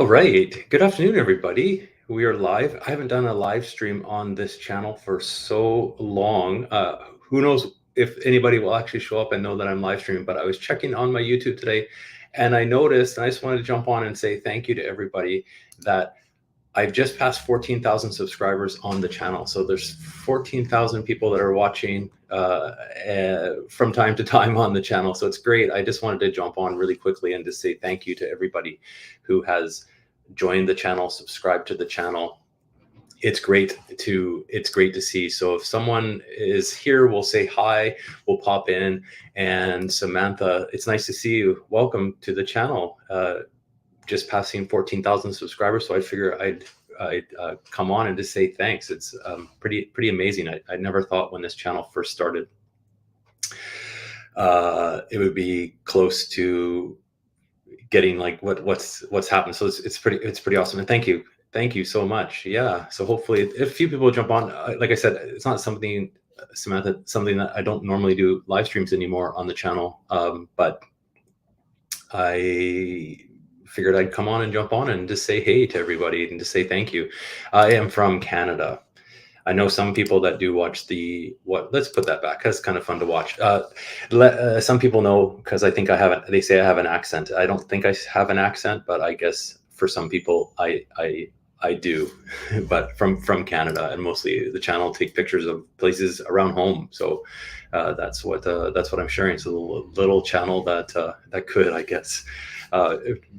right. Good afternoon, everybody. We are live. I haven't done a live stream on this channel for so long. Who knows if anybody will actually show up and know that I'm live streaming, but I was checking on my YouTube today and I noticed, and I just wanted to jump on and say thank you to everybody that I've just passed 14,000 subscribers on the channel. So there's 14,000 people that are watching from time to time on the channel. So it's great. I just wanted to jump on really quickly and just say thank you to everybody who has joined the channel, subscribed to the channel. It's great to see. So if someone is here, we'll say hi, we'll pop in. And Samantha, it's nice to see you. Welcome to the channel. Just passing 14,000 subscribers, so I figure I'd come on and just say thanks. It's pretty amazing. I never thought when this channel first started it would be close to getting like what's happened. So it's pretty awesome, and thank you so much. Yeah, so hopefully if a few people jump on, like I said, it's not something, Samantha, something that I don't normally do live streams anymore on the channel, but I figured I'd come on and jump on and just say hey to everybody and just say thank you. I am from Canada. I know some people that do watch let's put that back. That's kind of fun to watch. Some people know because I think they say I have an accent. I don't think I have an accent, but I guess for some people I do. But from Canada, and mostly the channel take pictures of places around home. So that's what I'm sharing. It's a little channel that could, I guess.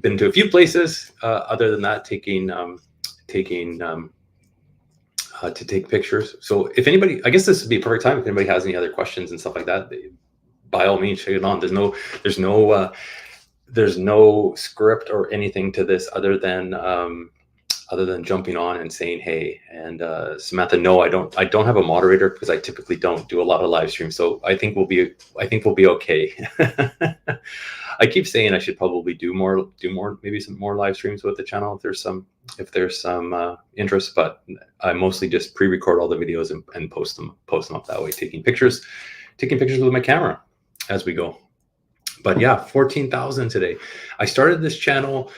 Been to a few places. Other than that, to take pictures. So if anybody, I guess this would be a perfect time if anybody has any other questions and stuff like that. By all means, share it on. There's no script or anything to this other than jumping on and saying hey. And Samantha, no, I don't have a moderator because I typically don't do a lot of live streams. So I think we'll be okay. I keep saying I should probably do more, maybe some more live streams with the channel if there's some interest, but I mostly just pre-record all the videos and post them up that way, taking pictures with my camera as we go. But yeah, 14,000 today. I started this channel,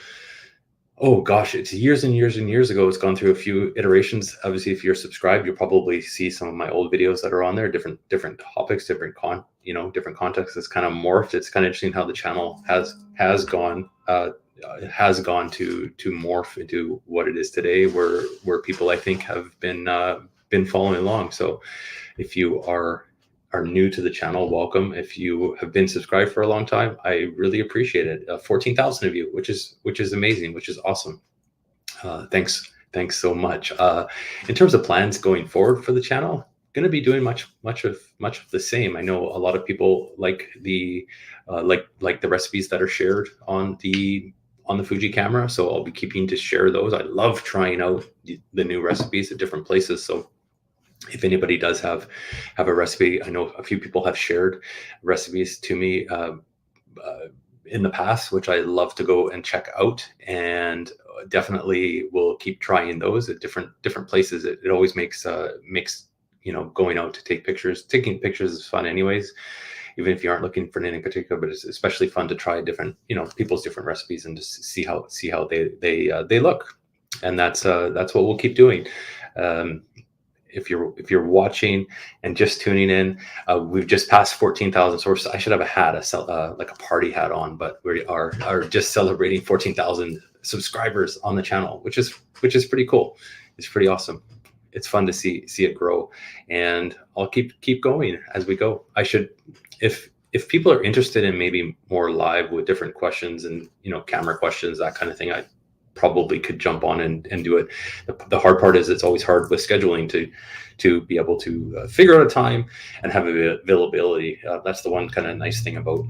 oh gosh, it's years and years and years ago. It's gone through a few iterations. Obviously, if you're subscribed, you'll probably see some of my old videos that are on there, different topics, different contexts. It's kind of morphed. It's kind of interesting how the channel has gone to morph into what it is today, where people, I think, have been following along. So if you are new to the channel, welcome. If you have been subscribed for a long time, I really appreciate it. 14,000 of you, which is amazing, which is awesome. Thanks so much. In terms of plans going forward for the channel, going to be doing much of the same. I know a lot of people like the recipes that are shared on the Fuji camera, so I'll be keeping to share those. I love trying out the new recipes at different places. So if anybody does have a recipe, I know a few people have shared recipes to me in the past, which I love to go and check out, and definitely will keep trying those at different places. It always makes going out to take pictures. Taking pictures is fun anyways, even if you aren't looking for anything particular, but it's especially fun to try different, people's different recipes and just see how they look. And that's what we'll keep doing. If you're watching and just tuning in, we've just passed 14,000. So I should have a hat, like a party hat on, but we are just celebrating 14,000 subscribers on the channel, which is pretty cool. It's pretty awesome. It's fun to see it grow, and I'll keep going as we go. I should, if people are interested in maybe more live with different questions and camera questions, that kind of thing, I probably could jump on and do it. The hard part is it's always hard with scheduling to be able to figure out a time and have availability. That's the one kind of nice thing about.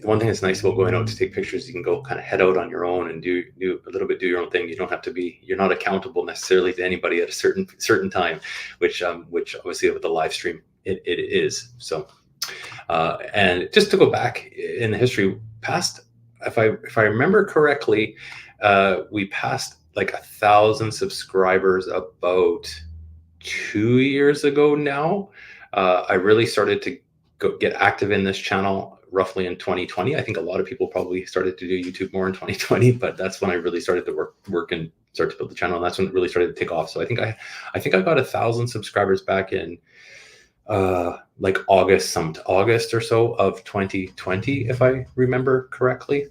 The one thing that's nice about going out to take pictures, you can go kind of head out on your own and do your own thing. You don't have to you're not accountable necessarily to anybody at a certain time, which obviously with the live stream it is. So and just to go back in the history past, if I remember correctly, we passed like 1,000 subscribers about 2 years ago now. I really started to get active in this channel roughly in 2020. I think a lot of people probably started to do YouTube more in 2020, but that's when I really started to work and start to build the channel. And that's when it really started to take off. So I think I got 1,000 subscribers back in like August or so of 2020, if I remember correctly.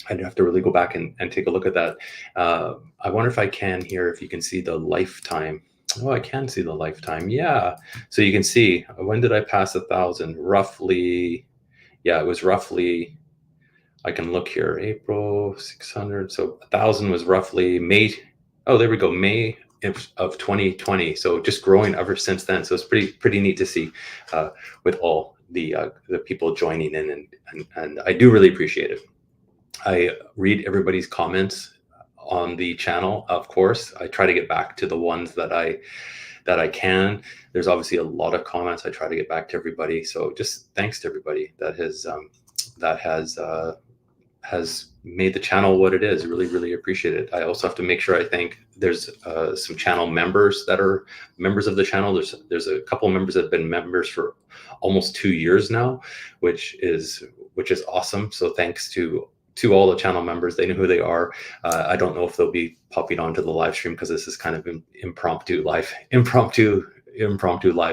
I'd have to really go back and take a look at that. I wonder if I can here, if you can see the lifetime. Oh, I can see the lifetime. Yeah. So you can see, when did I pass 1,000? Roughly, yeah, it was roughly, I can look here, April 600. So 1,000 was roughly May. Oh, there we go. May of 2020. So just growing ever since then. So it's pretty neat to see with all the people joining in, and I do really appreciate it. I read everybody's comments on the channel. Of course, I try to get back to the ones that I can. There's obviously a lot of comments. I try to get back to everybody. So just thanks to everybody that has made the channel what it is. Really appreciate it. I also have to make sure I thank, there's some channel members that are members of the channel. There's a couple of members that have been members for almost 2 years now, which is awesome. So thanks to all the channel members. They know who they are. I don't know if they'll be popping onto the live stream, because this is kind of an impromptu live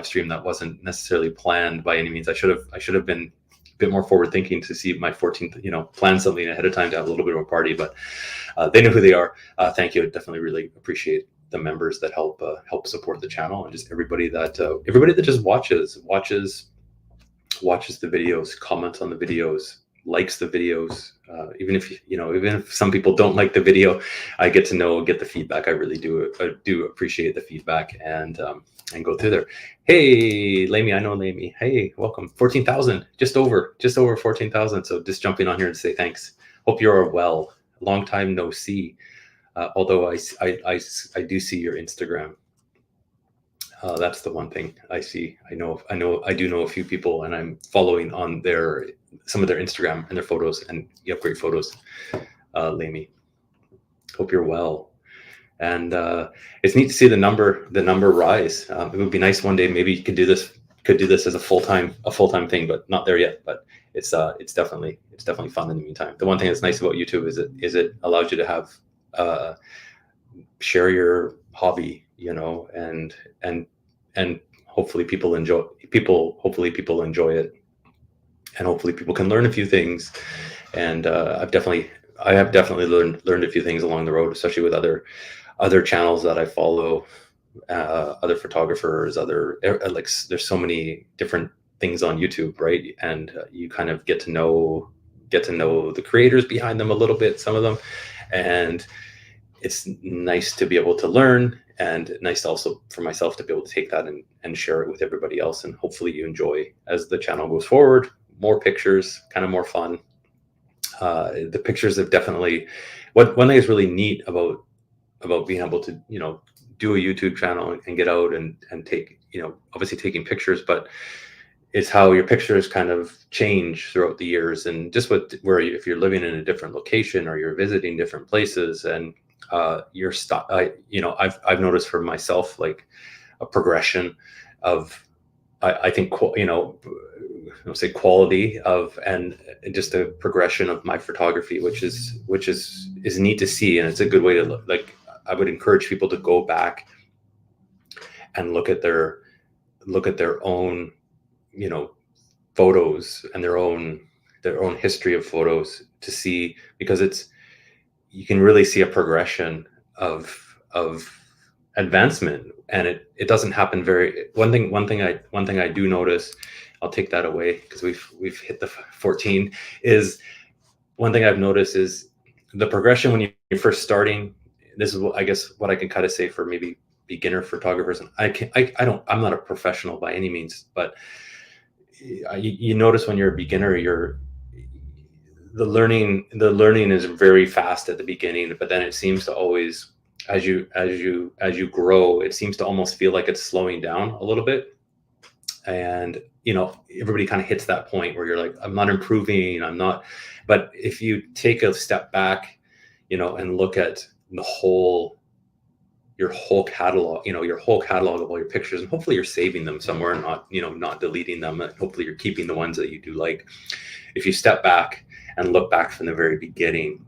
stream that wasn't necessarily planned by any means. I should have been a bit more forward thinking to see my 14th, plan something ahead of time to have a little bit of a party, but they know who they are. Thank you. I definitely really appreciate the members that help support the channel, and just everybody that just watches the videos, comments on the videos, likes the videos. Even if some people don't like the video, I get the feedback. I really do appreciate the feedback, and go through there. Hey, Lamy, I know Lamy. Hey, welcome. 14,000, just over 14,000. So just jumping on here to say thanks. Hope you're well. Long time no see. Although I do see your Instagram. That's the one thing I see. I do know a few people, and I'm following on some of their Instagram and their photos, and you have great photos, Lamy. Hope you're well. And it's neat to see the number rise. It would be nice one day, maybe you could do this as a full-time thing, but not there yet. But it's definitely fun in the meantime. The one thing that's nice about YouTube is it allows you to have share your hobby, and hopefully people enjoy it, and hopefully people can learn a few things. And I have definitely learned a few things along the road, especially with other channels that I follow, other photographers, there's so many different things on YouTube, right? And you kind of get to know the creators behind them a little bit, some of them, and it's nice to be able to learn, and nice also for myself to be able to take that and share it with everybody else. And hopefully you enjoy, as the channel goes forward, more pictures, kind of more fun. The pictures have definitely, one thing is really neat about being able to, do a YouTube channel and get out and take, obviously taking pictures, but it's how your pictures kind of change throughout the years. And just if you're living in a different location, or you're visiting different places, and your style, I've noticed for myself, like a progression of, I think, say quality of, and just a progression of my photography, which is neat to see. And it's a good way to look. Like, I would encourage people to go back and look at their own, photos, and their own history of photos, to see, because you can really see a progression of advancement. And it doesn't happen one thing I do notice, I'll take that away because we've hit the 14, is one thing I've noticed is the progression when you're first starting. This is I guess what I can kind of say for maybe beginner photographers. And I'm not a professional by any means, but you notice when you're a beginner, the learning is very fast at the beginning, but then it seems to always, as you grow, it seems to almost feel like it's slowing down a little bit. And everybody kind of hits that point where you're like, I'm not improving, but if you take a step back, and look at the whole your whole catalog, your whole catalog of all your pictures, and hopefully you're saving them somewhere, not, not deleting them. And hopefully you're keeping the ones that you do like. If you step back and look back from the very beginning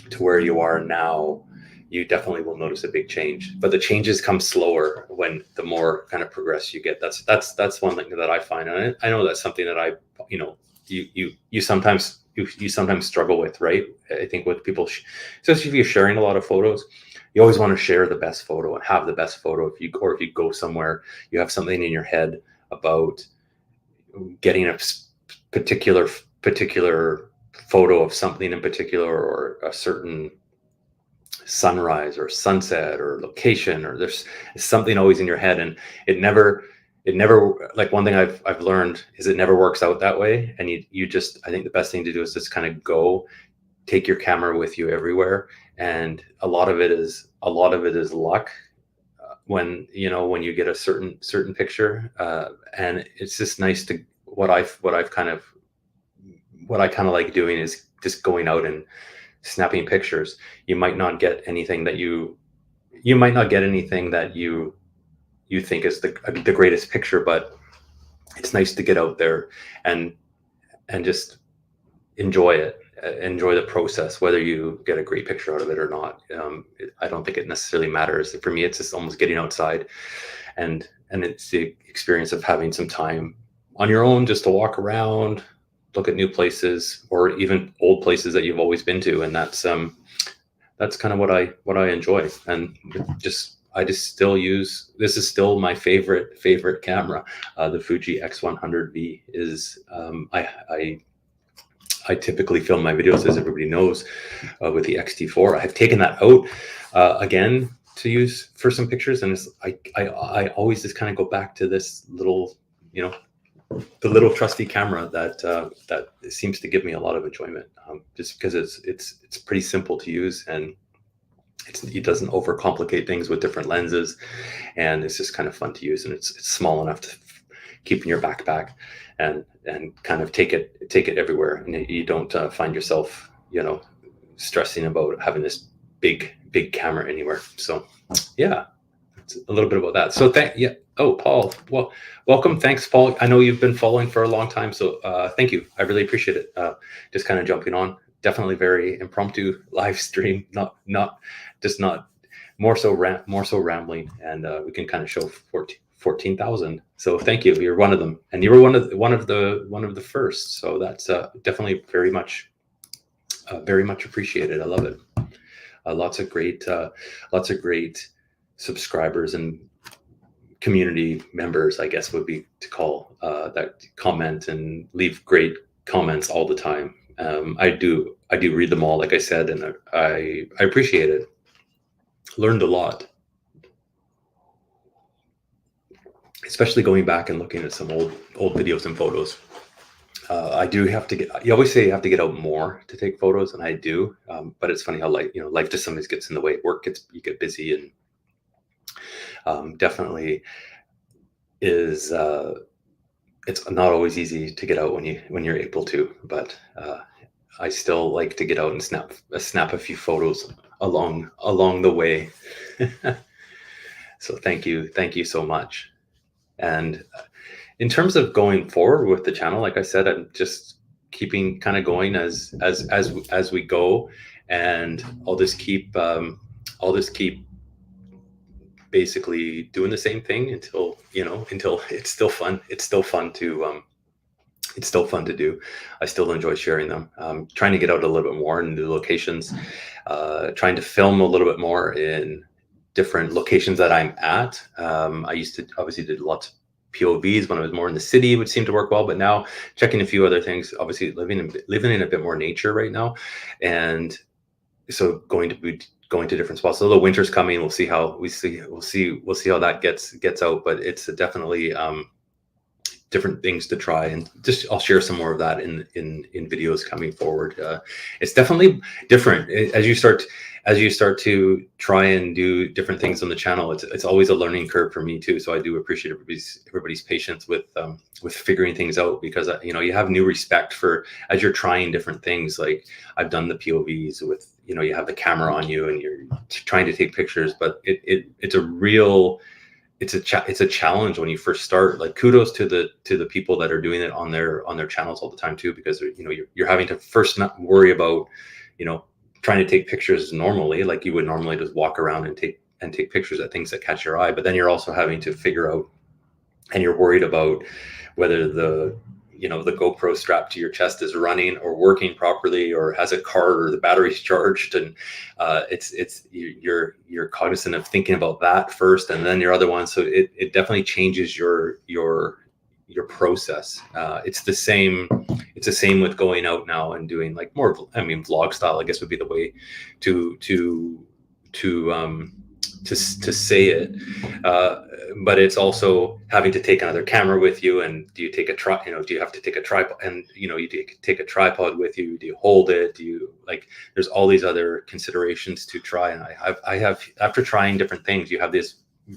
to where you are now, you definitely will notice a big change. But the changes come slower when the more kind of progress you get. That's one thing that I find, and I know that's something that I, you sometimes struggle with, right? I think with people, especially if you're sharing a lot of photos, you always want to share the best photo and have the best photo. If you go somewhere, you have something in your head about getting a particular photo of something in particular, or a certain sunrise or sunset or location, or there's something always in your head, and it never, like, one thing I've learned is it never works out that way. And you just, I think the best thing to do is just kind of take your camera with you everywhere. And a lot of it is luck, when you get a certain picture, and it's just nice to, what I kind of like doing is just going out and snapping pictures. You might not get anything that you think is the greatest picture, but it's nice to get out there and just enjoy it, enjoy the process, whether you get a great picture out of it or not. I don't think it necessarily matters. For me, it's just almost getting outside, and it's the experience of having some time on your own just to walk around, look at new places, or even old places that you've always been to. And that's kind of what I enjoy. And I just still use, this is still my favorite camera. The Fuji X100V is, I typically film my videos, as everybody knows, with the X-T4. I have taken that out again to use for some pictures, and I always just kind of go back to this little, the little trusty camera that seems to give me a lot of enjoyment, just because it's pretty simple to use, and it doesn't overcomplicate things with different lenses, and it's just kind of fun to use, and it's small enough to keep in your backpack and kind of take it everywhere, and you don't find yourself stressing about having this big camera anywhere. So yeah, it's a little bit about that. So oh, Paul, well, welcome. Thanks, Paul. I know you've been following for a long time, so thank you. I really appreciate it. Just kind of jumping on. Definitely very impromptu live stream, not more so rambling, and we can kind of show 14,000. So thank you. You're one of them, and you were one of the first. So that's definitely very much appreciated. I love it. Lots of great subscribers and community members, I guess would be to call, that comment and leave great comments all the time. I do read them all, like I said, and I appreciate it. Learned a lot, especially going back and looking at some old videos and photos. I do have to get, you always say you have to get out more to take photos, and I do, but it's funny how life just sometimes gets in the way. You get busy, and definitely is, it's not always easy to get out when you're able to, but I still like to get out and snap a few photos along the way. So thank you so much. And in terms of going forward with the channel, like I said, I'm just keeping kind of going as we go, and I'll just keep basically doing the same thing until it's still fun. It's still fun to do. I still enjoy sharing them. Trying to get out a little bit more in new locations, trying to film a little bit more in different locations that I'm at. I used to obviously did lots of POVs when I was more in the city, which seemed to work well, but now checking a few other things, obviously living in a bit more nature right now. And so going to different spots. So the winter's coming. We'll see how how that gets out, but it's definitely different things to try, and just I'll share some more of that in videos coming forward. It's definitely different as you start to try and do different things on the channel. It's always a learning curve for me too. So I do appreciate everybody's patience with figuring things out, because you have new respect for, as you're trying different things. Like I've done the POVs with you have the camera on you and you're trying to take pictures, but it's a challenge when you first start. Like, kudos to the people that are doing it on their channels all the time too, because you're having to first not worry about trying to take pictures normally, like you would normally just walk around and take pictures of things that catch your eye, but then you're also having to figure out, and you're worried about whether the GoPro strapped to your chest is running or working properly, or has a card, or the battery's charged. And you're cognizant of thinking about that first, and then your other one. So it definitely changes your process. It's the same with going out now and doing like more, vlog style, I guess would be the way to say it. But it's also having to take another camera with you, and do you take do you have to take a tripod, and you take a tripod with you? Do you hold it? There's all these other considerations to try. And I have, after trying different things, you have this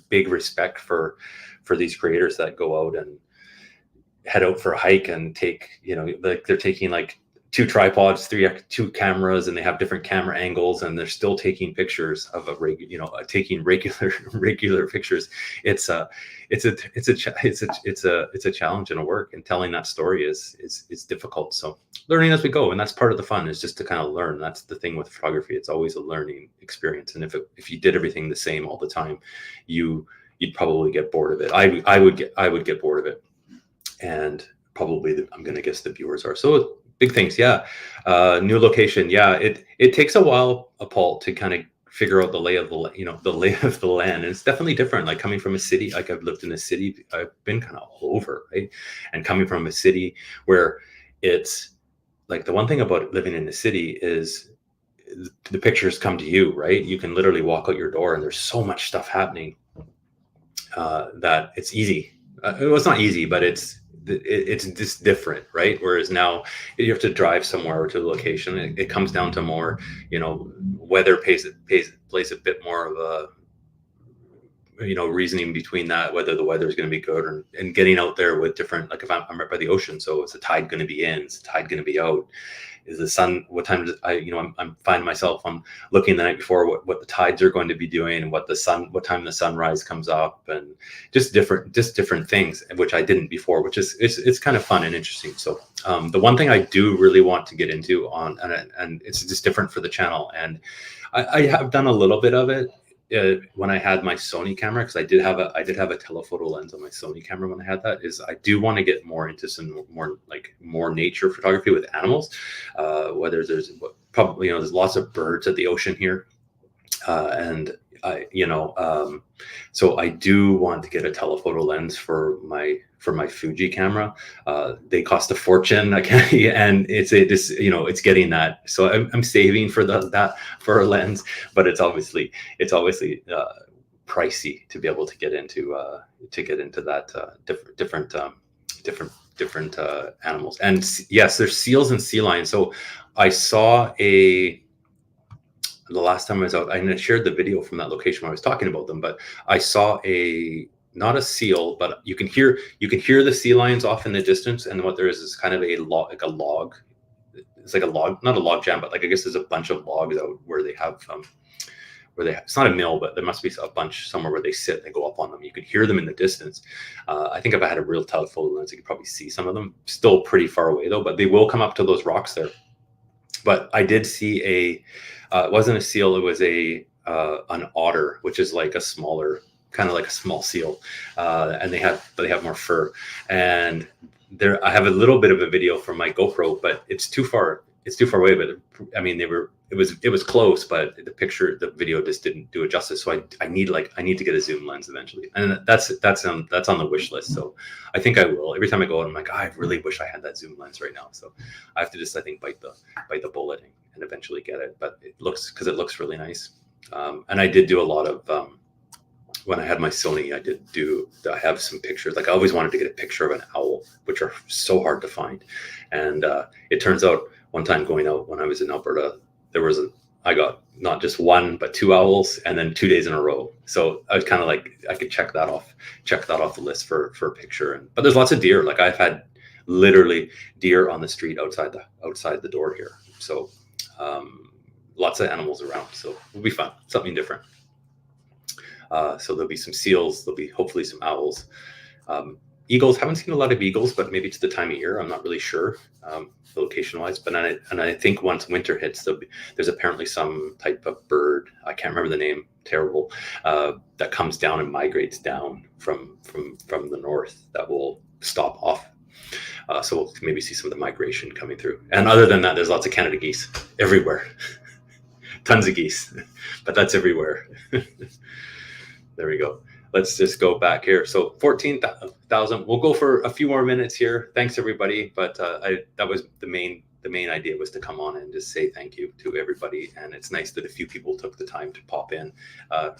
big respect for these creators that go out and head out for a hike and take, they're taking like 2 tripods, 2 cameras, and they have different camera angles, and they're still taking pictures of taking regular pictures. It's a challenge and a work, and telling that story is difficult. So learning as we go, and that's part of the fun, is just to kind of learn. That's the thing with photography. It's always a learning experience. And if you did everything the same all the time, you'd probably get bored of it. I would get bored of it. And probably I'm going to guess the viewers are. So big things. Yeah. New location. Yeah. It takes a while, Paul, to kind of figure out the lay of the land. And it's definitely different. Like, coming from a city, like I've lived in a city, I've been kind of all over, right? And coming from a city where it's like, the one thing about living in the city is the pictures come to you, right? You can literally walk out your door and there's so much stuff happening that it's easy. Well, it's not easy, but it's just different, right? Whereas now you have to drive somewhere to a location. It comes down to more, weather plays a bit more of a, reasoning between that, whether the weather is going to be good, and getting out there with different, like if I'm right by the ocean, so is the tide going to be in? Is the tide going to be out? Is the sun, what time does I'm finding myself, I'm looking the night before what the tides are going to be doing, and what time the sunrise comes up, and just different things, which I didn't before, which is it's kind of fun and interesting. So the one thing I do really want to get into and it's just different for the channel, and I have done a little bit of it when I had my Sony camera, because I did have a telephoto lens on my Sony camera when I had that. Is I do want to get more into some more nature photography with animals, whether there's probably there's lots of birds at the ocean here, and so I do want to get a telephoto lens for my Fuji camera. They cost a fortune. And it's getting that. So I'm saving for that for a lens, but it's obviously pricey to be able to get into that different animals. And yes, there's seals and sea lions. So I saw the last time I was out, I shared the video from that location when I was talking about them, but I saw not a seal, but you can hear the sea lions off in the distance. And what there is kind of a log. It's like a log, not a log jam, but I guess there's a bunch of logs out where they have, it's not a mill, but there must be a bunch somewhere where they sit, they go up on them. You can hear them in the distance. I think if I had a real telephoto lens, you could probably see some of them. Still pretty far away though, but they will come up to those rocks there. But I did see it wasn't a seal, it was an otter, which is like a smaller, kind of like a small seal, and they have more fur. And I have a little bit of a video from my GoPro, but it's too far away. But I mean, it was close, but the video just didn't do it justice. So I need to get a zoom lens eventually, and that's on the wish list. So I think I will. Every time I go out, I'm like, I really wish I had that zoom lens right now. So I have to just, I think, bite the bullet and eventually get it. But it looks really nice. And I did do a lot of when I had my Sony, I have some pictures. Like, I always wanted to get a picture of an owl, which are so hard to find. And it turns out one time going out when I was in Alberta, I got not just one, but 2 owls, and then 2 days in a row. So I was kind of like, I could check that off the list for a picture. But there's lots of deer. Like, I've had literally deer on the street outside the door here. So lots of animals around. So it'll be fun, something different. So there'll be some seals, there'll be hopefully some owls. Eagles, haven't seen a lot of eagles, but maybe it's the time of year. I'm not really sure, location wise. But I think once winter hits, there's apparently some type of bird. I can't remember the name. Terrible. That comes down and migrates down from the north. That will stop off. So we'll maybe see some of the migration coming through. And other than that, there's lots of Canada geese everywhere. Tons of geese, but that's everywhere. There we go. Let's just go back here. So 14,000. We'll go for a few more minutes here. Thanks everybody. But that was the main idea, was to come on and just say thank you to everybody. And it's nice that a few people took the time to pop in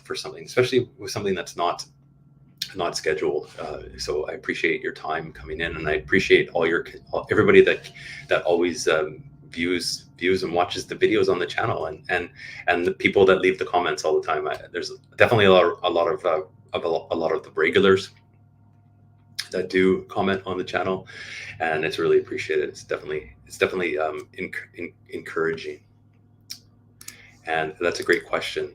for something, especially with something that's not scheduled. So I appreciate your time coming in, and I appreciate everybody that always views and watches the videos on the channel, and the people that leave the comments all the time. There's definitely a lot of the regulars that do comment on the channel, and it's really appreciated. It's definitely encouraging. And that's a great question.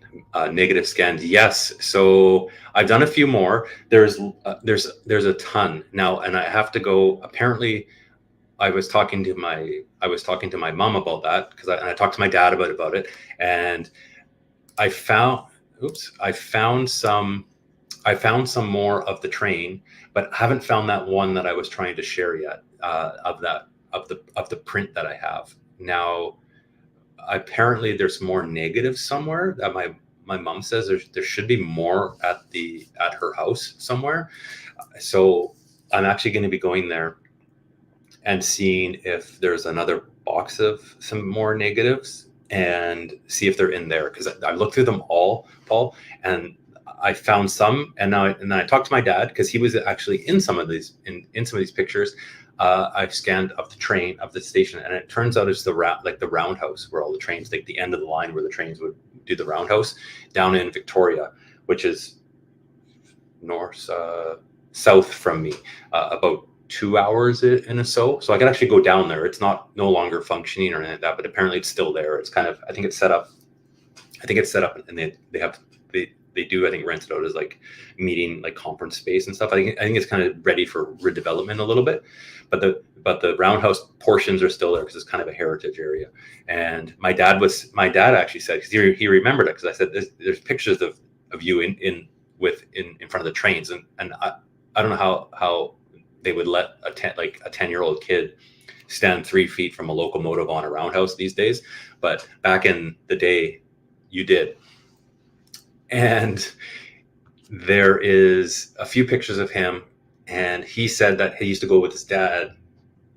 Negative scanned, yes. So I've done a few more. There's a ton now, and I have to go. Apparently, I was talking to my mom about that, because I talked to my dad about it, and I found some more of the train, but haven't found that one that I was trying to share yet, of the print that I have now. Apparently there's more negatives somewhere that my mom says there should be more at her house somewhere. So I'm actually going to be going there and seeing if there's another box of some more negatives, and see if they're in there, because I looked through them all, Paul, and I found some, and then I talked to my dad, because he was actually in some of these pictures. I've scanned up the train, up the station, and it turns out it's the roundhouse where all the trains, like the end of the line where the trains would do the roundhouse, down in Victoria, which is south from me, about 2 hours in or so. So I can actually go down there. It's no longer functioning or anything like that, but apparently it's still there. It's kind of, I think it's set up, and they do, I think, rent it out as like meeting, like conference space and stuff. I think it's kind of ready for redevelopment a little bit, but the roundhouse portions are still there, because it's kind of a heritage area. And my dad actually said, because he remembered it, because I said there's pictures of you in front of the trains, and I don't know how they would let a 10-year-old kid stand 3 feet from a locomotive on a roundhouse these days, but back in the day, you did. And there is a few pictures of him, and he said that he used to go with his dad,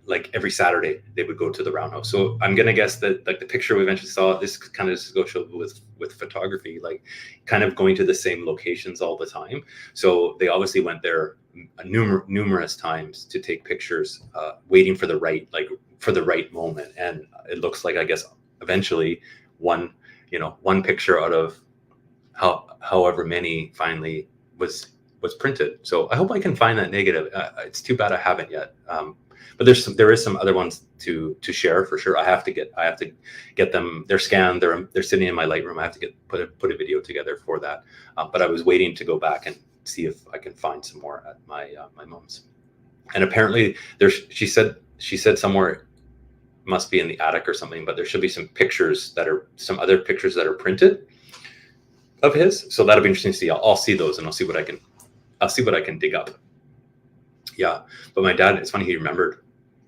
like every Saturday they would go to the roundhouse. So I'm gonna guess that, like, the picture we eventually saw, this kind of just goes with photography, like kind of going to the same locations all the time. So they obviously went there numerous times to take pictures, waiting for the right moment. And it looks like, I guess, eventually one picture out of however many finally was printed. So I hope I can find that negative. It's too bad I haven't yet. But there is some other ones to share for sure. I have to get them. They're scanned. They're sitting in my Lightroom. I have to put a video together for that. But I was waiting to go back and see if I can find some more at my mom's. And apparently she said somewhere, must be in the attic or something, but there should be some other pictures that are printed of his. So that'll be interesting to see. I'll see those, and I'll see what I can dig up. Yeah, but my dad, it's funny, he remembered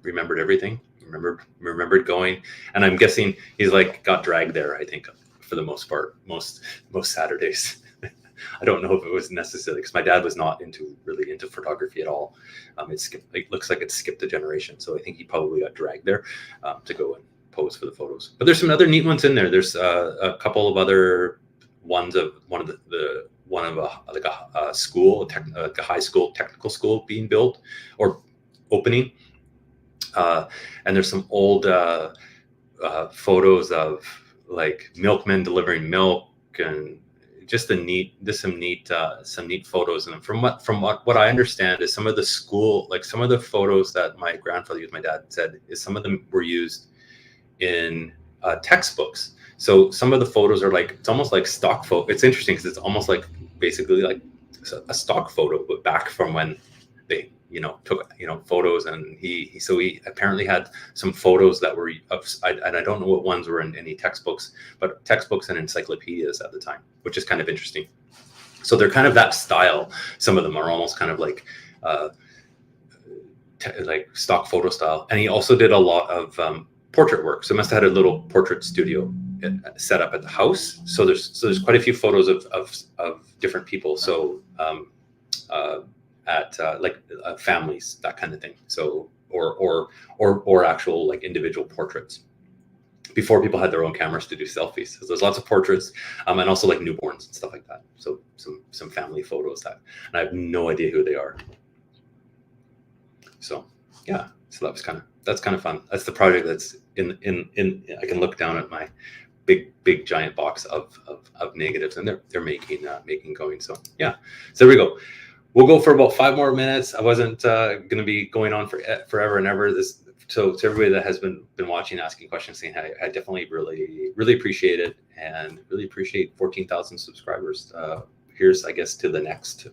everything. Remembered going, and I'm guessing he's like got dragged there, I think, for the most part, most Saturdays. I don't know if it was necessary, because my dad was not really into photography at all. It looks like it skipped a generation, so I think he probably got dragged there to go and pose for the photos. But there's some other neat ones in there. There's a couple of other ones of a school, a high school, technical school being built or opening, and there's some old photos of like milkmen delivering milk, and just some neat photos. And from what I understand is some of the photos that my grandfather used, my dad said, is some of them were used in textbooks. So some of the photos are like, it's almost like stock photo. It's interesting because it's almost like basically like a stock photo, but back from when they, took, photos. And so he apparently had some photos that were and I don't know what ones were in any textbooks, but textbooks and encyclopedias at the time, which is kind of interesting. So they're kind of that style. Some of them are almost kind of like, like stock photo style. And he also did a lot of portrait work. So he must have had a little portrait studio set up at the house. So there's quite a few photos of different people. So like families, that kind of thing. So or actual like individual portraits before people had their own cameras to do selfies. So there's lots of portraits, and also like newborns and stuff like that. So some family photos and I have no idea who they are. So yeah, so that's kind of fun. That's the project that's in I can look down at my big giant box of negatives, and they're making going. So yeah, so there we go. We'll go for about 5 more minutes. I wasn't going to be going on for forever and ever. So to everybody that has been watching, asking questions, saying hi, I definitely really appreciate it, and really appreciate 14,000 subscribers. Here's, I guess, to the next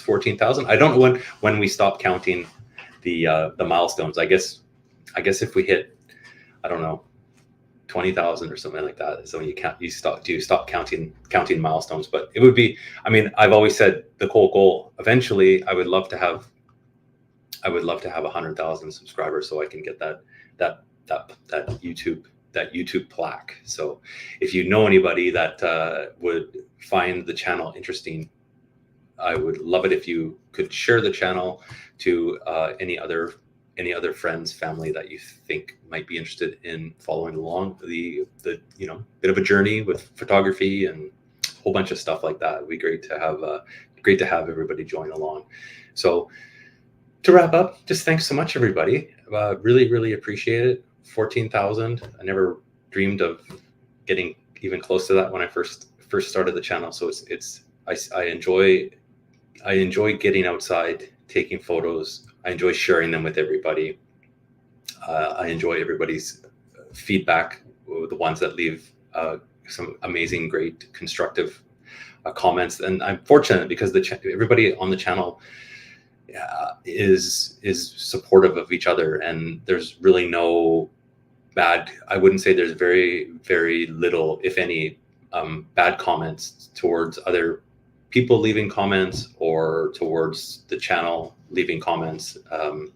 14,000. I don't know when we stop counting the milestones. I guess if we hit, I don't know, 20,000 or something like that, so you stop counting milestones. But it would be, I mean, I've always said the goal eventually, I would love to have 100,000 subscribers, so I can get that YouTube plaque. So if you know anybody that would find the channel interesting, I would love it if you could share the channel to any other friends, family that you think might be interested in following along the bit of a journey with photography and a whole bunch of stuff like that. It'd be great to have everybody join along. So to wrap up, just thanks so much, everybody. Really appreciate it. 14,000. I never dreamed of getting even close to that when I first started the channel. So I enjoy getting outside, taking photos. I enjoy sharing them with everybody. I enjoy everybody's feedback, the ones that leave some amazing, great, constructive comments. And I'm fortunate because everybody on the channel is supportive of each other, and there's really no bad. I wouldn't say there's very, very little, if any, bad comments towards other people leaving comments or towards the channel leaving comments of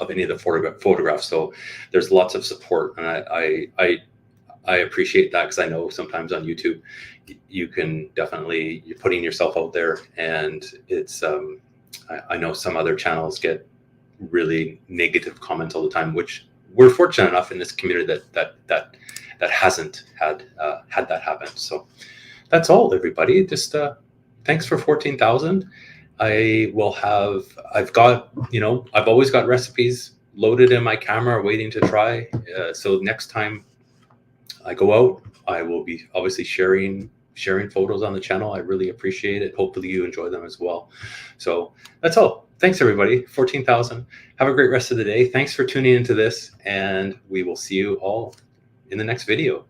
any of the photographs. So there's lots of support, and I appreciate that, because I know sometimes on YouTube you can definitely, you're putting yourself out there, and it's I know some other channels get really negative comments all the time, which we're fortunate enough in this community that hasn't had that happen. So that's all, everybody. Just thanks for 14,000. I've always got recipes loaded in my camera waiting to try. So next time I go out, I will be obviously sharing photos on the channel. I really appreciate it. Hopefully you enjoy them as well. So that's all. Thanks, everybody. 14,000. Have a great rest of the day. Thanks for tuning into this, and we will see you all in the next video.